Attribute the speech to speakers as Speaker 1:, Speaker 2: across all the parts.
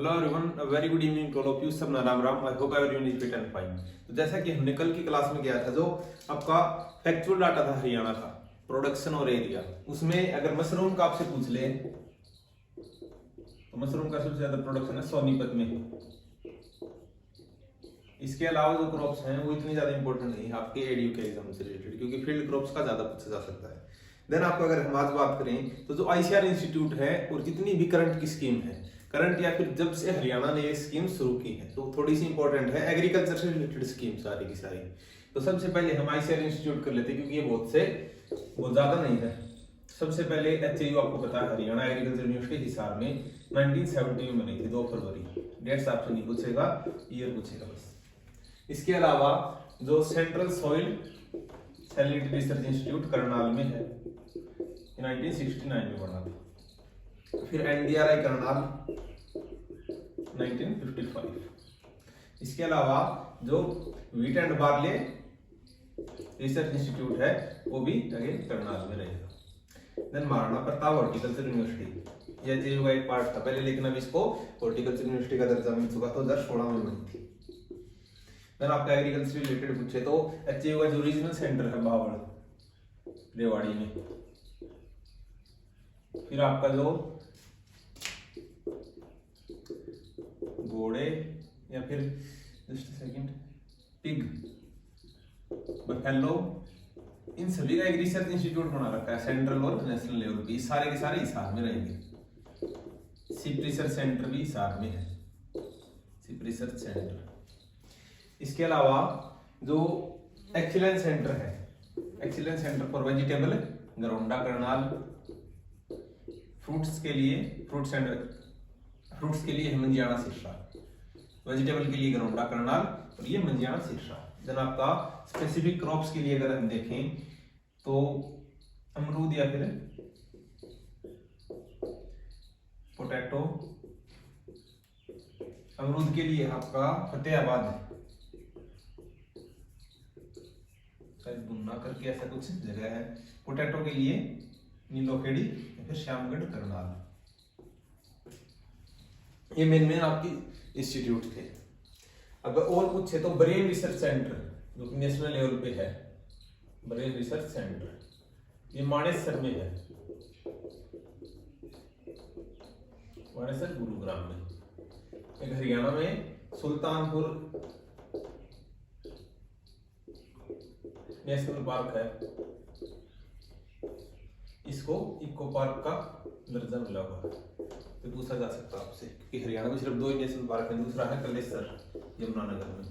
Speaker 1: Hello everyone, very good evening to all of you. सब Ram Ram. I hope everyone is fit and fine. तो जैसा कि हमने कल की क्लास में किया था, जो आपका फैक्चुअल डाटा था हरियाणा का, प्रोडक्शन और एरिया, उसमें अगर मशरूम का आपसे पूछ ले तो मशरूम का सबसे ज्यादा प्रोडक्शन है सोनीपत में। इसके अलावा जो क्रॉप्स हैं वो इतनी ज्यादा इंपॉर्टेंट नहीं है आपके एडीयू के एग्जाम से रिलेटेड, क्योंकि फील्ड क्रॉप्स का ज्यादा पूछा जा सकता है। देन आपको अगर हम आज बात करें तो जो आईसीआर इंस्टीट्यूट है और जितनी भी करंट की स्कीम है, करंट या फिर जब से हरियाणा ने ये स्कीम शुरू की है, तो थोड़ी सी इंपॉर्टेंट है, एग्रीकल्चर से रिलेटेड स्कीम सारी की सारी। तो सबसे पहले हम आईसीआर इंस्टीट्यूट कर लेते हैं, क्योंकि ये बहुत ज्यादा नहीं है। सबसे पहले एचएयू आपको पता है, हरियाणा एग्रीकल्चर यूनिवर्सिटी हिसार में 1970 में बनी थी, 2 फरवरी। डेट्स आपसे नहीं पूछेगा, ईयर पूछेगा बस। इसके अलावा जो central soil salinity research institute Karnal में है, 1969 में बना था। फिर एनडीआरआई करनाल 1955। इसके अलावा जो wheat and barley research institute है वो भी अगेन करनाल में रहेगा। Then Maharana Pratap horticulture university, यह एचएयू का एक पार्ट था पहले, लेकिन अब इसको हॉर्टिकल्चर यूनिवर्सिटी का दर्जा मिल चुका, तो 2016 में बनी थी। देन आपका एग्रीकल्चर रिलेटेड पूछे तो एचएयू का जो रीजनल सेंटर है बावड़ रेवाड़ी में। फिर आपका जो घोड़े या फिर जस्ट सेकंड पिग बफेलो, इन सभी का एक रिसर्च इंस्टीट्यूट बना रखा है सेंट्रल और नेशनल लेवल पे। सारे के सारे हिसार में रहेंगे। सिप रिसर्च सेंटर भी हिसार में है, सिप रिसर्च सेंटर। इसके अलावा जो एक्सीलेंस सेंटर है, excellence center for vegetable Gharaunda Karnal. Fruits के लिए मंजियाना सिरसा, वेजिटेबल के लिए गरौंडा करनाल और ये मंजियाना सिरसा। देन आपका स्पेसिफिक क्रॉप्स के लिए अगर हम देखें तो अमरूद या फिर पोटैटो। अमरूद के लिए आपका फतेहाबाद, बुन्ना करके ऐसा कुछ जगह है। पोटैटो के लिए नीलोखेड़ी या फिर श्यामगढ़ करनाल। ये मेन आपकी इंस्टीट्यूट थे। अगर और पूछे तो ब्रेन रिसर्च सेंटर जो कि नेशनल लेवल पे है, ब्रेन रिसर्च सेंटर, ये मानेसर में है, मानेसर गुरुग्राम में। एक हरियाणा में सुल्तानपुर नेशनल पार्क है, इसको इको पार्क का दर्जा मिला हुआ है। तो पूछा जा सकता है आपसे, क्योंकि हरियाणा में सिर्फ 2 ही नेशनल पार्क है, दूसरा है कलेसर यमुनानगर में।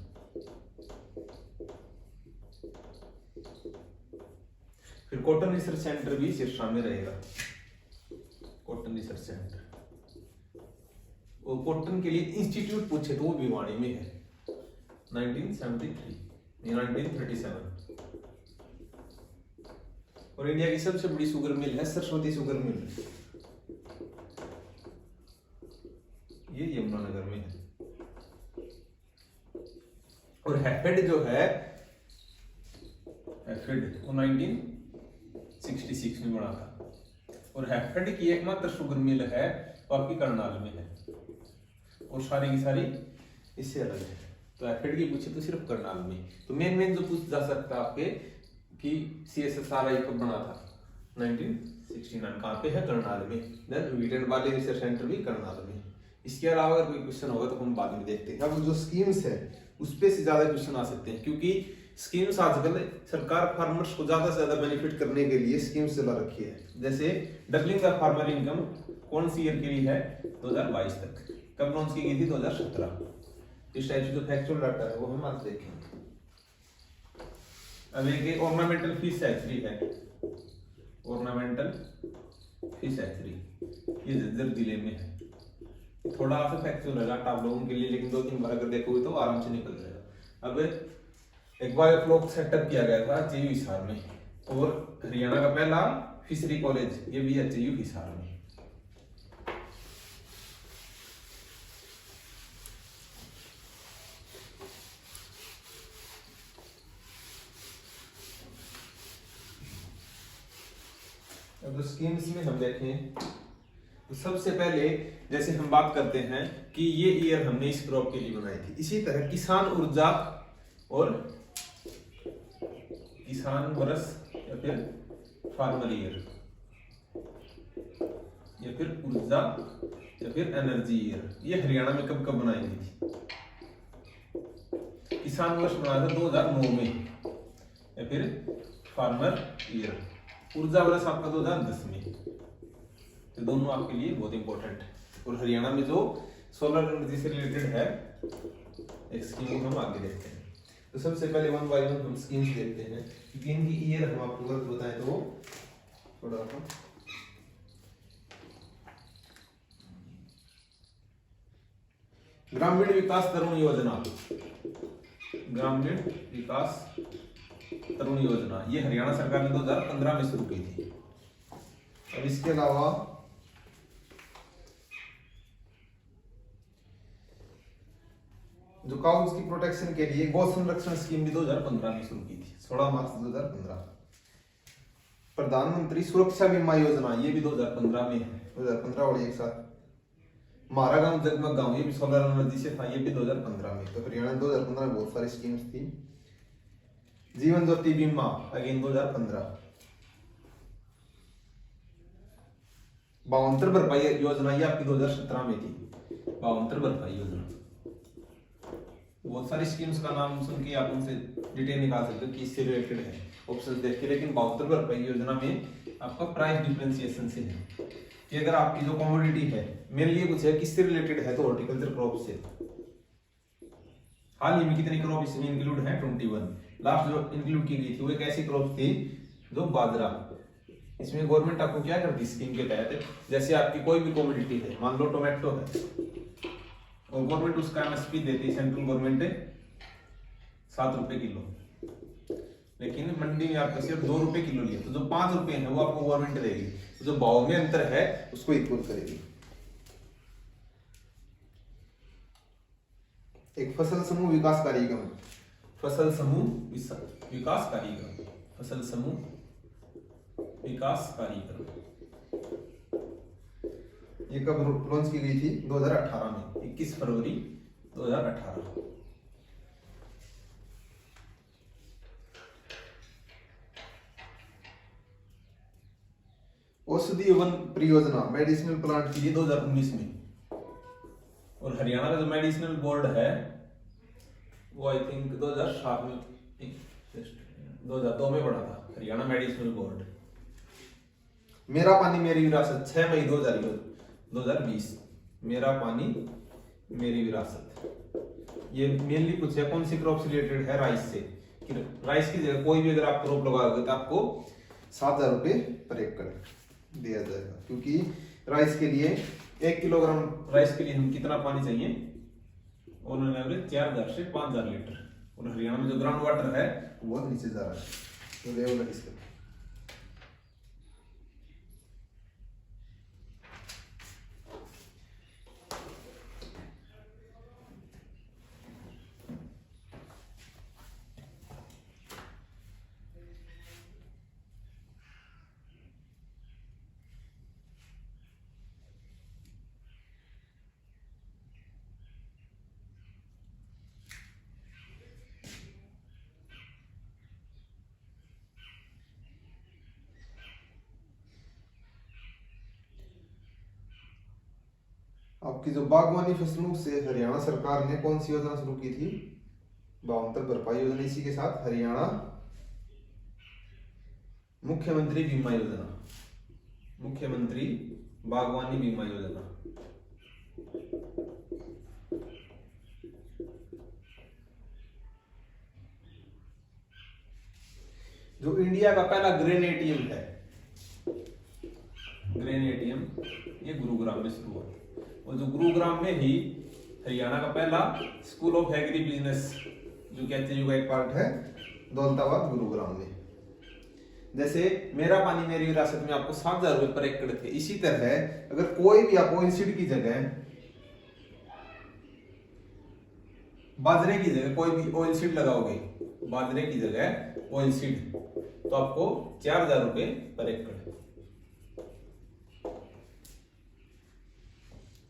Speaker 1: फिर कॉटन रिसर्च सेंटर भी सिरसा में रहेगा, कॉटन रिसर्च सेंटर। और कॉटन के लिए इंस्टीट्यूट पूछे तो वो भिवाड़ी में है, 1973 या 1937। और इंडिया की सबसे बड़ी शुगर मिल है सरस्वती शुगर मिल, ये यमुनानगर में है। और हैफेड जो है, हैफेड वो 1966 में बना था। और हैफेड की एकमात्र शुगर मिल है वो आपकी करनाल में है, और सारी की सारी इससे अलग है। तो हैफेड की पूछे तो सिर्फ करनाल में। तो मेन जो पूछ जा सकता है आपके कि सीएसएसआरआई कब बना था, 1969। कहाँ पे है? करनाल में। Then wheat and barley research centre भी करनाल में। इसके अलावा अगर कोई क्वेश्चन होगा तो हम बाद में देखते हैं। अब जो स्कीम्स है उस पे से ज्यादा क्वेश्चन आ सकते हैं, क्योंकि स्कीम्स आजकल सरकार फार्मर्स को ज्यादा से ज्यादा बेनिफिट करने के लिए स्कीम्स चला रखी है। जैसे डबलिंग द फार्मर इनकम कौन सी ईयर के लिए है? 2022 तक। कब लॉन्च की गई थी? 2017। इस टाइप से जो फैक्चुअल डाटा है वो हम आज देखेंगे। अब एक ऑर्नामेंटल फिश हैचरी है, ऑर्नामेंटल फिश हैचरी, ये झज्जर जिले में है। थोड़ा सा फैक्चुअल है डाटा आप लोगों के लिए, लेकिन 2-3 बार अगर देखोगे तो आराम से निकल जाएगा। अब एक बार फ्लोक सेटअप किया गया था एचएयू हिसार में, और हरियाणा का पहला फिशरी कॉलेज ये भी एचएयू हिसार में। अब स्कीम्स में हम देखें तो सबसे पहले जैसे हम बात करते हैं कि ये ईयर हमने इस क्रॉप के लिए बनाई थी। इसी तरह किसान ऊर्जा और किसान वर्ष या फिर फार्मर ईयर या फिर ऊर्जा या फिर एनर्जी ईयर, ये हरियाणा में कब कब बनाई गई थी। किसान वर्ष बनाया था 2009 में या फिर फार्मर ईयर, ऊर्जा वर्ष आपका 2010 में। तो दोनों आपके लिए बहुत इंपॉर्टेंट है। और हरियाणा में जो सोलर एनर्जी से रिलेटेड है एक स्कीम हम आगे देखते हैं। तो सबसे पहले 1 बाय 1 हम स्कीम्स देखते हैं, क्योंकि इनकी ईयर हम आपको गलत बताएं तो थोड़ा सा। ग्रामीण विकास तरुण योजना, ग्रामीण विकास तरुण योजना ये हरियाणा सरकार ने 2015 में शुरू की थी। अब इसके अलावा जो काउस की प्रोटेक्शन के लिए गौ संरक्षण स्कीम भी 2015 में शुरू की थी, 16 मार्च 2015। प्रधानमंत्री सुरक्षा बीमा योजना ये भी 2015 में है, 2015 और एक साथ। हमारा गांव जगमग गांव ये भी सोलर एनर्जी से था, ये भी 2015 में। तो हरियाणा 2015 में बहुत सारी स्कीम्स थी। जीवन ज्योति बीमा अगेन 2015। 52 भरपाई योजना ये आपकी 2017 में थी, 52 भरपाई योजना। बहुत सारी स्कीम्स का नाम सुन के आप उनसे डिटेल निकाल सकते हो कि इससे रिलेटेड है ऑप्शन देख के। लेकिन 72 भरपाई योजना में आपका प्राइस डिफरेंशिएशन से है कि अगर आपकी जो कमोडिटी है, मेरे लिए कुछ है किससे रिलेटेड है, तो हॉर्टिकल्चर क्रॉप से। हाल ही में कितनी क्रॉप इसमें इंक्लूड है, 21। लास्ट जो इंक्लूड की गई थी वो एक ऐसी क्रॉप थी जो बाजरा। इसमें गवर्नमेंट आपको क्या करती है स्कीम के तहत, जैसे आपकी कोई भी कमोडिटी है, मान लो टोमेटो है, और गवर्नमेंट उसका एमएसपी देती है, सेंट्रल गवर्नमेंट 7 रुपए किलो, लेकिन मंडी में आपका सिर्फ 2 रुपए किलो लिया, तो जो 5 रुपए है वो आपको गवर्नमेंट देगी, तो जो भाव में अंतर है उसको इक्वल करेगी। एक फसल समूह विकास कार्यक्रम, फसल समूह विकास कार्यक्रम, फसल समूह विकास कार्यक्रम ये कब लॉन्च की गई थी, 2018 में, 21 फरवरी 2018। औषधि वन परियोजना मेडिसिनल प्लांट की 2019 में। और हरियाणा का जो मेडिसिनल बोर्ड है वो आई थिंक 2007 में, 2002 में बना था हरियाणा मेडिसिनल बोर्ड। मेरा पानी मेरी विरासत 6 मई 2020, मेरा पानी मेरी विरासत। ये मेनली कुछ है कौन सी क्रॉप से रिलेटेड है, राइस से। कि राइस की जगह कोई भी अगर आप क्रॉप लगाओगे तो आपको 7,000 रुपए पर एकड़ दिया जाएगा, क्योंकि राइस के लिए 1 किलोग्राम राइस के लिए हम कितना पानी चाहिए, उन्होंने एवरेज 4,000 से 5,000 लीटर। और हरियाणा में जो ग्राउंड वाटर है वो बहुत नीचे जा रहा है, तो लेवल इसका। आपकी जो बागवानी फसलों से हरियाणा सरकार ने कौन सी योजना शुरू की थी, 52 भरपाई योजना। इसी के साथ हरियाणा मुख्यमंत्री बीमा योजना, मुख्यमंत्री बागवानी बीमा योजना। जो इंडिया का पहला ग्रेन एटीएम है, ग्रेन एटीएम ये गुरुग्राम में शुरू हुआ। और जो गुरुग्राम में ही हरियाणा का पहला स्कूल ऑफ एग्री बिजनेस जो कहते हैं, एक पार्ट है दौलताबाद गुरुग्राम में। जैसे मेरा पानी मेरी विरासत में आपको 7,000 रुपए पर एकड़ थे, इसी तरह अगर कोई भी आप ऑयल सीड की जगह, बाजरे की जगह कोई भी ऑयल सीड लगाओगे, बाजरे की जगह ऑयल सीड, तो आपको 4,000 रुपए पर एकड़।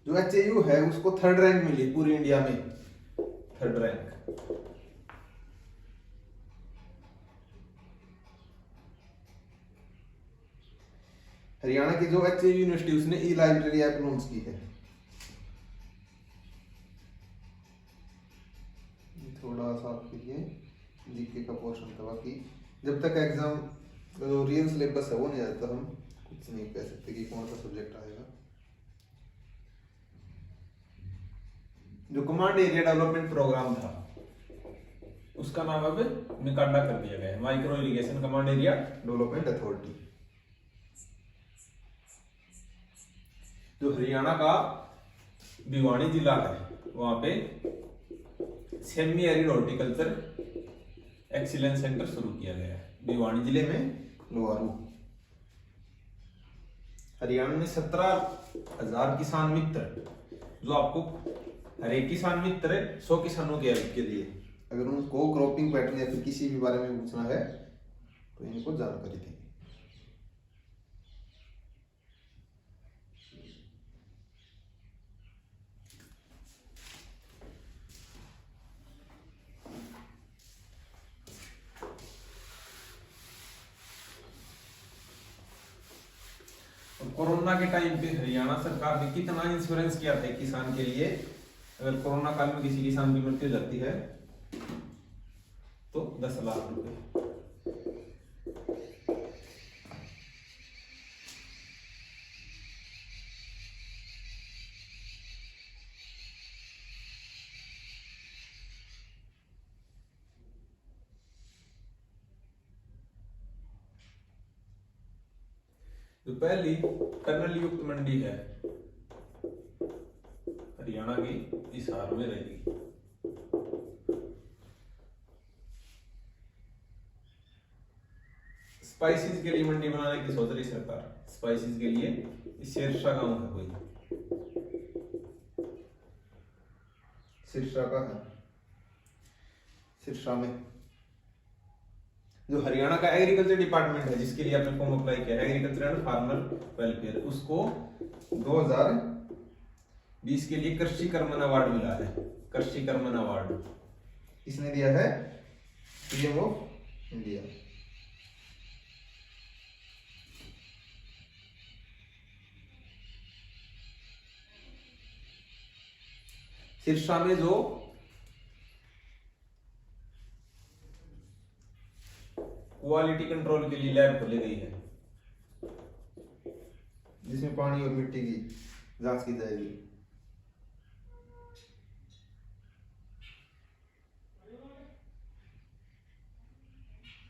Speaker 1: जो HAU है उसको 3rd रैंक मिली पूरी इंडिया में, 3rd रैंक। हरियाणा की जो HAU यूनिवर्सिटी उसने ई लाइब्रेरी ऐप लॉन्च की है। थोड़ा सा आपके लिए जीके का पोर्शन था, बाकी जब तक एग्जाम जो रियल सिलेबस है वो नहीं आता हम कुछ नहीं कह सकते कि कौन सा सब्जेक्ट आएगा। जो कमांड एरिया डेवलपमेंट प्रोग्राम था उसका नाम अब मिकाडा कर दिया गया है, micro irrigation command area development authority. जो हरियाणा का भिवानी जिला है वहां पे semi arid horticulture excellence centre शुरू किया गया है, भिवानी जिले में लोहारू। हरियाणा में 17,000 किसान मित्र, जो आपको हर एक किसान मित्र 100 किसानों के लिए अगर उनको क्रॉपिंग पैटर्न या फिर किसी भी बारे में पूछना है तो इनको जानकारी देंगे। कोरोना के टाइम पे हरियाणा सरकार ने कितना इंश्योरेंस किया था किसान के लिए, अगर कोरोना काल में किसी किसान की मृत्यु हो जाती है तो 10 लाख रुपए। जो पहली टनल युक्त मंडी है हरियाणा की हिसार में रहेगी। स्पाइसेस के लिए मंडी बनाने की सोच रही सरकार, स्पाइसेस के लिए सिरसा गांव है कोई, सिरसा का है, सिरसा में जो हरियाणा का एग्रीकल्चर डिपार्टमेंट है जिसके लिए आपने फॉर्म अप्लाई किया है, एग्रीकल्चर एंड फार्मर वेलफेयर, उसको 2020 के लिए कृषि कर्मन अवार्ड मिला है। कृषि कर्मन अवार्ड किसने दिया है? PM of India. सिरसा में जो क्वालिटी कंट्रोल के लिए लैब खोली गई है जिसमें पानी और मिट्टी की जांच की जाएगी।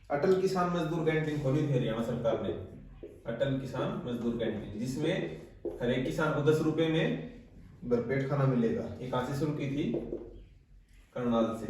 Speaker 1: अटल किसान मजदूर कैंटीन खोली थी हरियाणा सरकार ने, अटल किसान मजदूर कैंटीन, जिसमें हर एक किसान को 10 रुपए में भरपेट खाना मिलेगा। ये कहां से शुरू की थी? करनाल से।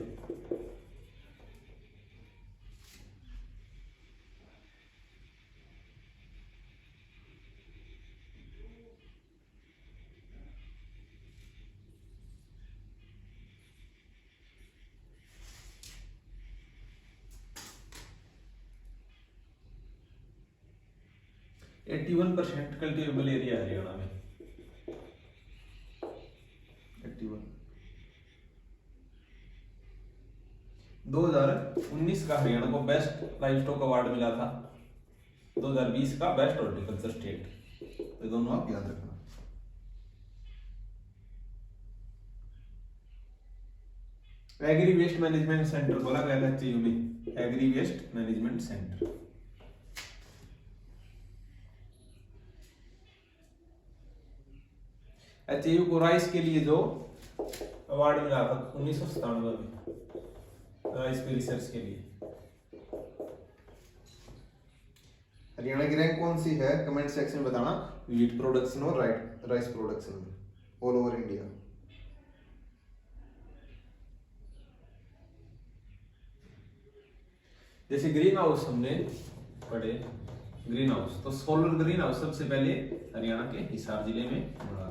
Speaker 1: एट्टी 81% कल्टिवेबल एरिया है हरियाणा में, 81। 2019 का हरियाणा को बेस्ट लाइव स्टॉक अवार्ड मिला था, 2020 का बेस्ट हॉर्टिकल्चर स्टेट, ये दोनों आप याद रखना। एग्री वेस्ट मैनेजमेंट सेंटर बोला गया था एचयू में, agri waste management centre. HU को राइस के लिए जो अवार्ड मिला था 1997 में, राइस के रिसर्च के लिए। हरियाणा की रैंक कौन सी है कमेंट सेक्शन में बताना, व्हीट प्रोडक्शन और राइस प्रोडक्शन में ऑल ओवर इंडिया। जैसे ग्रीन हाउस हमने पढ़े, ग्रीन हाउस तो सोलर ग्रीन हाउस सबसे पहले हरियाणा के हिसार जिले में बना था।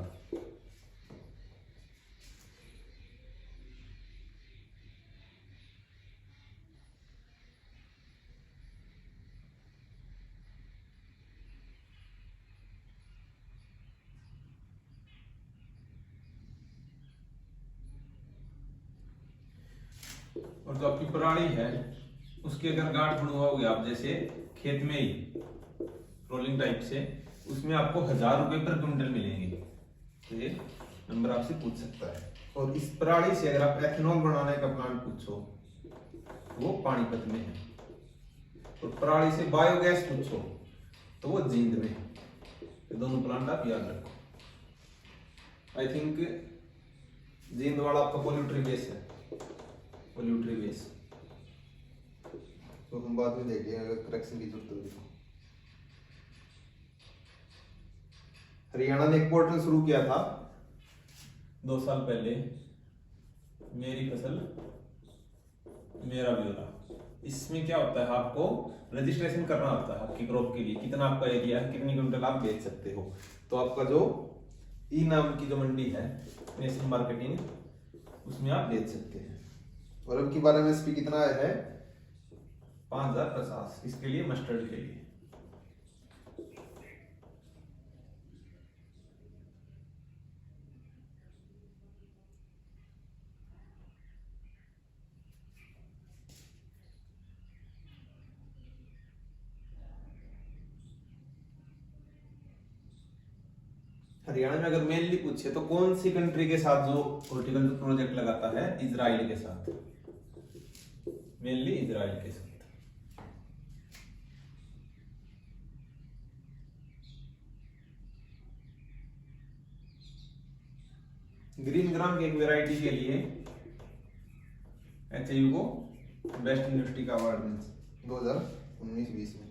Speaker 1: और जो आपकी पराली है उसके अगर गांठ बनवाओगे आप, जैसे खेत में ही रोलिंग टाइप से, उसमें आपको 1000 रुपए पर क्विंटल मिलेंगे। तो ये नंबर आपसे पूछ सकता है। और इस पराली से अगर आप एथेनॉल बनाने का प्लांट पूछो तो वो पानीपत में है। और पराली से बायोगैस पूछो तो वो जींद में है। ये दोनों प्लांट आप याद रखो। आई थिंक जींद वाला आपका पोल्यूट्री बेस है, पोल्यूट्री बेस।
Speaker 2: तो हम बाद में देखेंगे अगर करेक्शन की जरूरत होगी तो। हरियाणा ने एक पोर्टल शुरू किया था
Speaker 1: 2 साल पहले, मेरी फसल मेरा ब्यौरा। इसमें क्या होता है, आपको रजिस्ट्रेशन करना होता है आपकी क्रॉप के लिए, कितना आपका एरिया है, कितनी क्विंटल आप बेच सकते हो। तो आपका जो ई नाम की जो मंडी है, नेशनल मार्केटिंग, उसमें आप बेच सकते हैं।
Speaker 2: और अब की बार एमएसपी कितना है?
Speaker 1: 5050 इसके लिए, मस्टर्ड के लिए। हरियाणा में अगर मेनली पूछे तो कौन सी कंट्री के साथ जो हॉर्टिकल्चर प्रोजेक्ट लगाता है, इजराइल के साथ, मेनली इजराइल के साथ। ग्रीन ग्राम की एक वेराइटी के लिए एचयू को बेस्ट यूनिवर्सिटी का अवार्ड मिला
Speaker 2: 2019-20 में।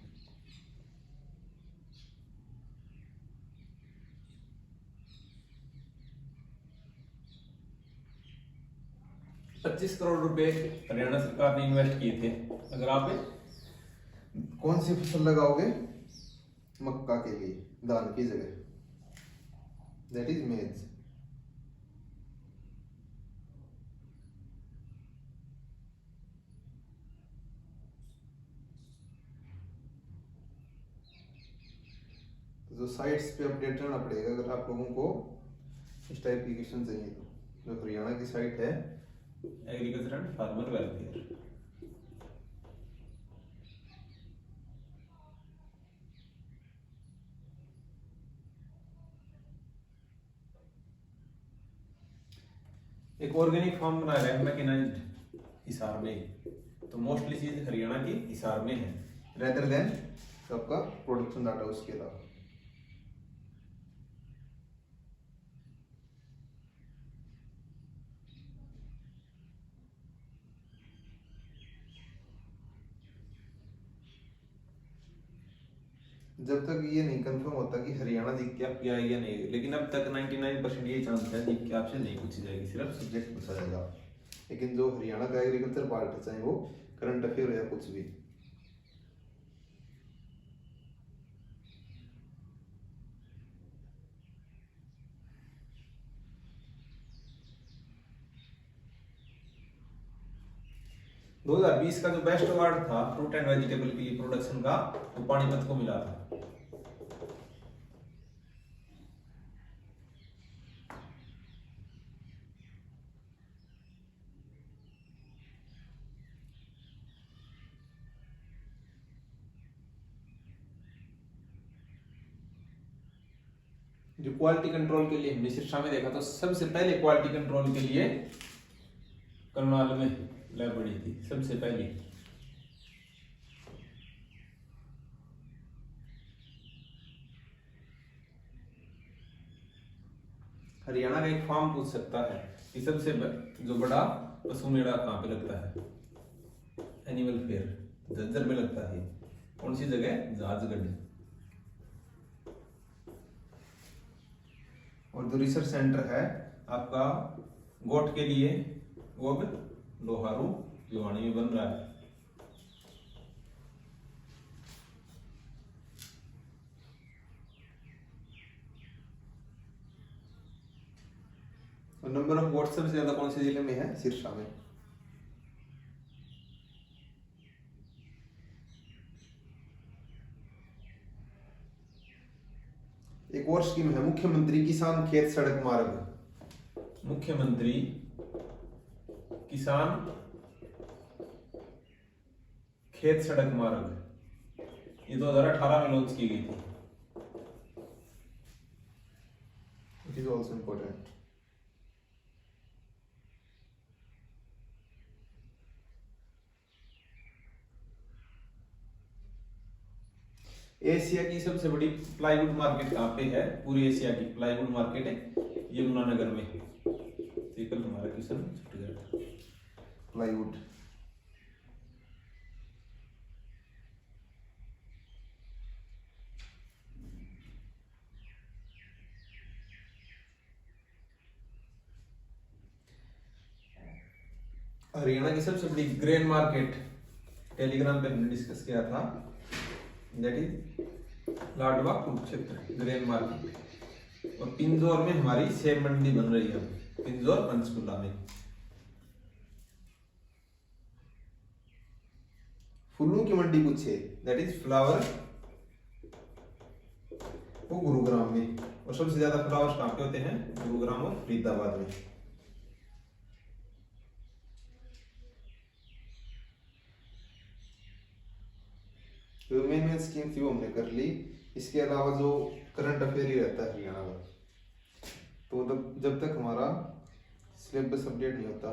Speaker 1: 25 करोड़ रुपए हरियाणा सरकार ने इन्वेस्ट किए थे। अगर आप
Speaker 2: कौन सी फसल लगाओगे मक्का के लिए धान की जगह? दैट इज मेज। जो साइट्स पे अपडेट रहना पड़ेगा अगर आप लोगों को इस टाइप की क्वेश्चन चाहिए तो। जो हरियाणा की साइट है
Speaker 1: एग्रीकल्चर एंड फार्मर वेलफेयर, एक ऑर्गेनिक फार्म बना रहे हैं मैकेनाइज्ड हिसार में, तो मोस्टली चीज हरियाणा की हिसार में है,
Speaker 2: रेदर देन आपका प्रोडक्शन डाटा उसके अलावा। जब तक ये नहीं कंफर्म होता कि हरियाणा जीत के
Speaker 1: क्या है या नहीं, लेकिन अब तक 99% ये चांस है जीत के आपसे नहीं पूछी जाएगी, सिर्फ
Speaker 2: सब्जेक्ट पूछा जाएगा। लेकिन जो हरियाणा का एग्रीकल्चर पार्ट है, चाहे वो करंट अफेयर या कुछ भी,
Speaker 1: दो 2020 का जो बेस्ट अवार्ड था फ्रूट एंड वेजिटेबल के लिए प्रोडक्शन का, वो पानीपत को मिला था। जो क्वालिटी कंट्रोल के लिए हमने शिक्षा में देखा, तो सबसे पहले क्वालिटी कंट्रोल के लिए करनाल में लैब बड़ी थी सबसे पहले। हरियाणा का एक फार्म पूछ सकता है कि सबसे जो बड़ा पशु मेला कहाँ पे लगता है, एनिमल फेयर झज्जर में लगता है, कौन सी जगह? झारखंड। और जो रिसर्च सेंटर है आपका गोट के लिए, वो अब लोहारू भिवानी में बन रहा है।
Speaker 2: और नंबर ऑफ वोट सबसे ज्यादा कौन से जिले में है? सिरसा में। एक और स्कीम है मुख्यमंत्री किसान खेत सड़क मार्ग।
Speaker 1: मुख्यमंत्री किसान खेत सड़क मार्ग, ये 2018 में लॉन्च की गई थी।
Speaker 2: It is also important.
Speaker 1: Asia की सबसे बड़ी प्लाईवुड मार्केट कहाँ पे है? पूरी एशिया की प्लाईवुड मार्केट है यमुनानगर में। कल हमारा क्वेश्चन छूट गया।
Speaker 2: प्लाईवुड
Speaker 1: हरियाणा की सबसे बड़ी ग्रेन मार्केट, टेलीग्राम पे हमने डिस्कस किया था, that is Ladwa Kurukshetra grain market. और पिंजौर में हमारी सेब मंडी बन रही है, पिंजौर पंचकुला में।
Speaker 2: फूलों की मंडी कुछ है,
Speaker 1: दैट इज फ्लावर, वो गुरुग्राम में। और सबसे ज्यादा फ्लावर्स कहाँ पे होते हैं? गुरुग्राम और फरीदाबाद में।
Speaker 2: जो मेन स्कीम थी वो हमने कर ली। इसके अलावा जो करंट अफेयर ही रहता है हरियाणा का, तो जब तक हमारा सिलेबस अपडेट नहीं होता।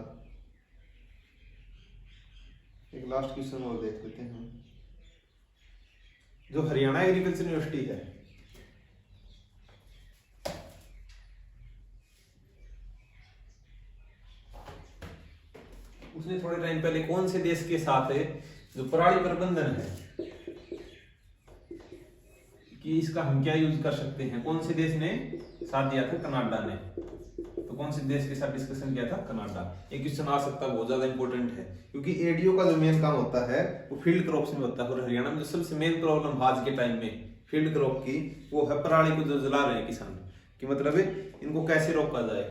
Speaker 2: एक लास्ट क्वेश्चन और देख लेते हैं हम।
Speaker 1: जो हरियाणा एग्रीकल्चर यूनिवर्सिटी है, उसने थोड़े टाइम पहले कौन से देश के साथ है जो पराली प्रबंधन है कि इसका हम क्या यूज कर सकते हैं, कौन से देश ने साथ दिया था? कनाडा ने। तो कौन से देश के साथ डिस्कशन किया था? कनाडा। एक क्वेश्चन आ सकता है, बहुत ज्यादा इंपॉर्टेंट है, क्योंकि एडीओ का जो मेन काम होता है वो फील्ड क्रॉप्स में होता है। और हरियाणा में जो सबसे मेन प्रॉब्लम आज के टाइम में फील्ड क्रॉप की, वो है पराली को जो जला रहे हैं किसान, कि मतलब इनको कैसे रोका जाए।